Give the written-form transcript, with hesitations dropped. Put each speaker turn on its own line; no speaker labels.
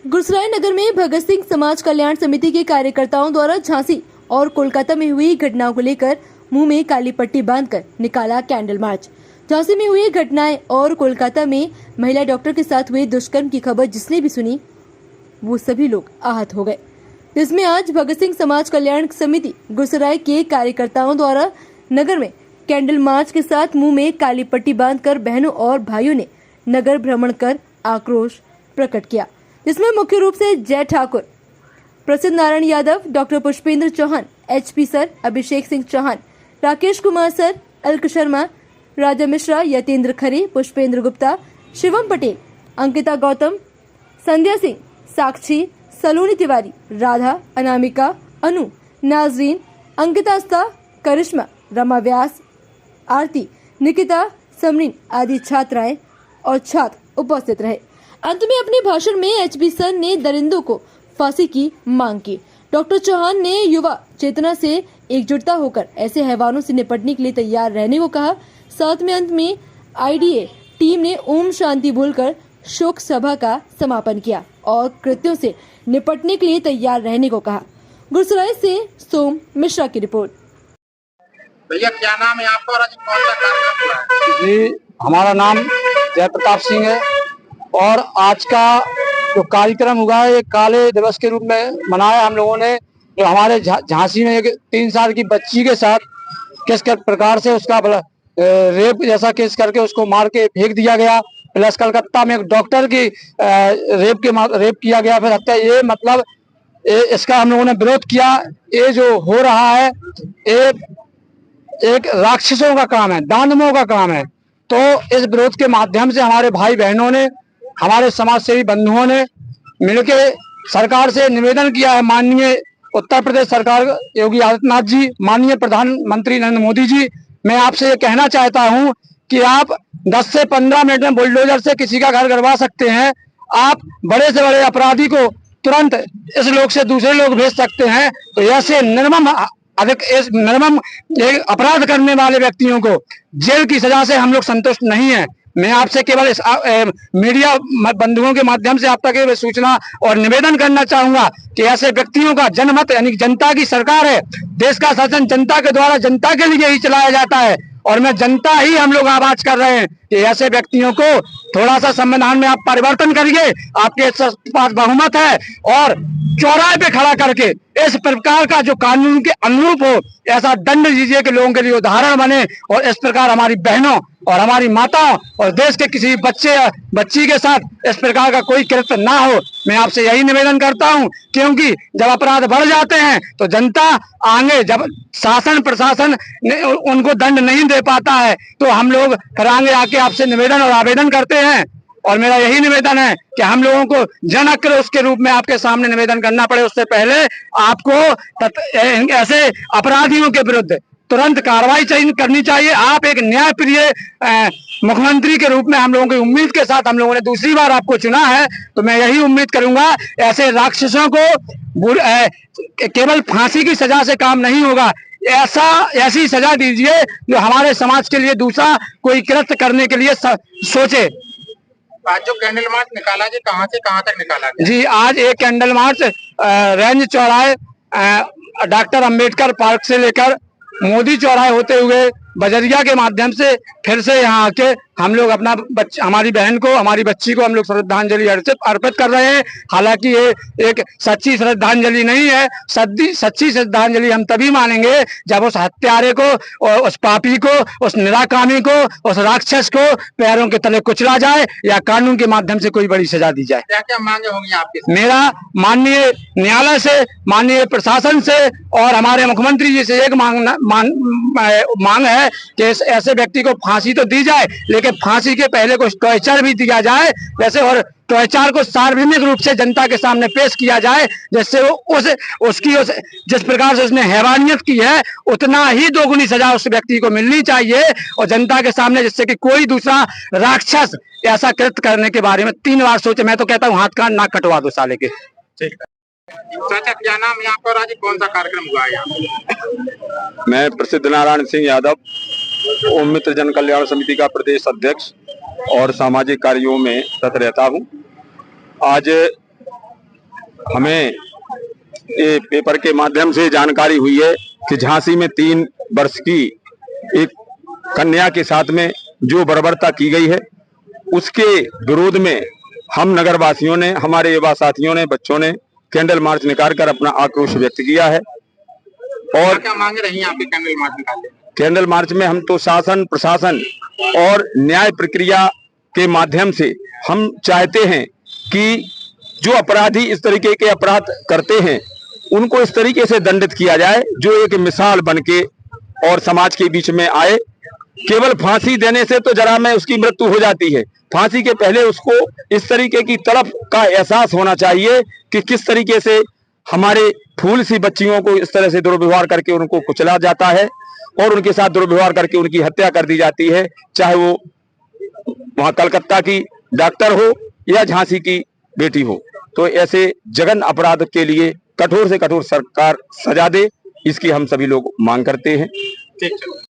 गुरसराय नगर में भगत सिंह समाज कल्याण समिति के कार्यकर्ताओं द्वारा झांसी और कोलकाता में हुई घटनाओं को लेकर मुंह में काली पट्टी बांधकर निकाला कैंडल मार्च। झांसी में हुई घटनाएं और कोलकाता में महिला डॉक्टर के साथ हुए दुष्कर्म की खबर जिसने भी सुनी वो सभी लोग आहत हो गए। इसमें आज भगत सिंह समाज कल्याण समिति गुरसराय के कार्यकर्ताओं द्वारा नगर में कैंडल मार्च के साथ मुंह में काली पट्टी बांधकर बहनों और भाइयों ने नगर भ्रमण कर आक्रोश प्रकट किया, जिसमें मुख्य रूप से Jai Thakur, Prasiddh Narayan Yadav, doctor Pushpendra Chauhan, HP sir, Abhishek Singh Chauhan, Rakesh Kumar sir, Alak Sharma, Raja Mishra, Yatendra Khare, Pushpendra Gupta, Shivam Patel, Ankita Gautam, Sandhya Singh, Sakshi, Saloni Tiwari, Radha, Anamika, Anu, Nazrin, Ankita अस्ता, करिश्मा, रमा व्यास, आरती, निकिता, समरीन आदि छात्राएं और छात्र उपस्थित रहे। अंत में अपने भाषण में एचपी सर ने दरिंदों को फांसी की मांग की। डॉक्टर चौहान ने युवा चेतना से एकजुटता होकर ऐसे हैवानों से निपटने के लिए तैयार रहने को कहा। साथ में अंत में आईडीए टीम ने ओम शांति बोलकर शोक सभा का समापन किया और कृत्यों से निपटने के लिए तैयार रहने को कहा। गुरसराय से सोम मिश्रा की रिपोर्ट।
भैया क्या नाम है आपका और आज कौन सा कार्यक्रम हुआ है?
जी, हमारा नाम जय प्रताप सिंह है और आज का जो कार्यक्रम हुआ है एक काले दिवस के रूप में मनाया हम लोगों ने। जो हमारे झांसी में एक 3 साल की बच्ची के साथ किस प्रकार से उसका रेप जैसा केस करके उसको मार के फेंक दिया गया, प्लस कलकत्ता में एक डॉक्टर की रेप किया गया, फिर हत्या। ये मतलब इसका हम लोगों ने विरोध किया। ये जो हो रहा है ये एक राक्षसों का काम है, दानवों का काम है। तो इस विरोध के माध्यम से हमारे भाई बहनों ने, हमारे समाज सेवी बंधुओं ने मिलके सरकार से निवेदन किया है। माननीय उत्तर प्रदेश सरकार योगी आदित्यनाथ जी, माननीय प्रधानमंत्री नरेंद्र मोदी जी, मैं आपसे ये कहना चाहता हूं कि आप 10 से 15 मिनट में बुलडोजर से किसी का घर गड़वा सकते हैं। आप बड़े से बड़े अपराधी को तुरंत इस लोग से दूसरे लोग भेज सकते हैं। तो ऐसे निर्मम अपराध करने वाले व्यक्तियों को जेल की सजा से हम लोग संतुष्ट नहीं है। मैं आपसे केवल इस मीडिया बंधुओं के माध्यम से आप तक सूचना और निवेदन करना चाहूंगा कि ऐसे व्यक्तियों का जनमत यानी जनता की सरकार है, देश का शासन जनता के द्वारा जनता के लिए ही चलाया जाता है और मैं जनता ही हम लोग आवाज कर रहे हैं कि ऐसे व्यक्तियों को थोड़ा सा संविधान में आप परिवर्तन करिए, आपके पास बहुमत है, और चौराहे पे खड़ा करके इस प्रकार का जो कानून के अनुरूप हो ऐसा दंड दीजिए कि लोगों के लिए उदाहरण बने और इस प्रकार हमारी बहनों और हमारी माताओं और देश के किसी बच्चे या बच्ची के साथ इस प्रकार का कोई कृत्य ना हो। मैं आपसे यही निवेदन करता हूं, क्योंकि जब अपराध बढ़ जाते हैं तो जनता आगे, जब शासन प्रशासन उनको दंड नहीं दे पाता है तो हम लोग फिर आगे आके आपसे निवेदन और आवेदन करते हैं। और मेरा यही निवेदन है कि हम लोगों को जन आक्रोश के रूप में आपके सामने निवेदन करना पड़े, उससे पहले आपको ऐसे अपराधियों के विरुद्ध तुरंत कार्रवाई करनी चाहिए। आप एक न्यायप्रिय मुख्यमंत्री के रूप में हम लोगों की उम्मीद के साथ हम लोगों ने दूसरी बार आपको चुना है, तो मैं यही उम्मीद करूंगा ऐसे राक्षसों को केवल फांसी की सजा से काम नहीं होगा, ऐसी सजा दीजिए जो हमारे समाज के लिए दूसरा कोई कृत्य करने के लिए सोचे।
आज जो कैंडल मार्च निकाला जी, कहां से कहां तक निकाला गया?
जी, आज एक कैंडल मार्च रेंज चौराहे डॉक्टर अंबेडकर पार्क से लेकर मोदी चौराहे होते हुए बजरिया के माध्यम से फिर से यहाँ आके हम लोग अपना हमारी बहन को, हमारी बच्ची को हम लोग श्रद्धांजलि अर्पित कर रहे हैं। हालांकि ये एक सच्ची श्रद्धांजलि नहीं है। सच्ची श्रद्धांजलि हम तभी मानेंगे जब उस हत्यारे को, उस पापी को, उस निराकामी को, उस राक्षस को पैरों के तले कुचला जाए या कानून के माध्यम से कोई बड़ी सजा दी जाए।
क्या क्या मांगे होंगी आपकी?
मेरा माननीय न्यायालय से, माननीय प्रशासन से और हमारे मुख्यमंत्री जी से एक मांग है कि ऐसे व्यक्ति को फांसी तो दी जाए, लेकिन फांसी के पहले कुछ टॉर्चर भी दिया जाए वैसे, और टॉर्चर को सार्वजनिक रूप से जनता के सामने पेश किया जाए, जिससे वो जिस प्रकार से उसने हैवानियत की है उतना ही दोगुनी सजा उस व्यक्ति को मिलनी चाहिए और जनता के सामने, जिससे कि कोई दूसरा राक्षस ऐसा कृत्य करने के बारे में 3 बार सोचे। मैं तो कहता हूँ हाथ का नाक कटवा दो साले के।
चाचा क्या नाम है आपका और आज कौन सा कार्यक्रम हुआ है यहाँ?
मैं प्रसिद्ध नारायण सिंह यादव, ओम मित्र जन कल्याण समिति का प्रदेश अध्यक्ष और सामाजिक कार्यों में रत रहता हूँ। आज हमें ये पेपर के माध्यम से जानकारी हुई है कि झांसी में 3 वर्ष की एक कन्या के साथ में जो बर्बरता की गई है, उसके विरोध में हम नगर वासियों ने, हमारे युवा साथियों ने, बच्चों ने कैंडल मार्च निकालकर अपना आक्रोश व्यक्त किया है। और
क्या मांग रही हैं आपके कैंडल मार्च निकालने?
कैंडल मार्च में हम तो शासन, प्रशासन और न्याय प्रक्रिया के माध्यम से हम चाहते हैं कि जो अपराधी इस तरीके के अपराध करते हैं उनको इस तरीके से दंडित किया जाए जो एक मिसाल बनके और समाज के बीच में आए। केवल फांसी देने से तो जरा में उसकी मृत्यु हो जाती है, फांसी के पहले उसको इस तरीके की तड़प का एहसास होना चाहिए कि किस तरीके से हमारे फूल सी बच्चियों को इस तरह से दुर्व्यवहार करके उनको कुचला जाता है और उनके साथ दुर्व्यवहार करके उनकी हत्या कर दी जाती है, चाहे वो वहां कलकत्ता की डॉक्टर हो या झांसी की बेटी हो। तो ऐसे जघन्य अपराध के लिए कठोर से कठोर सरकार सजा दे, इसकी हम सभी लोग मांग करते हैं।
ठीक है।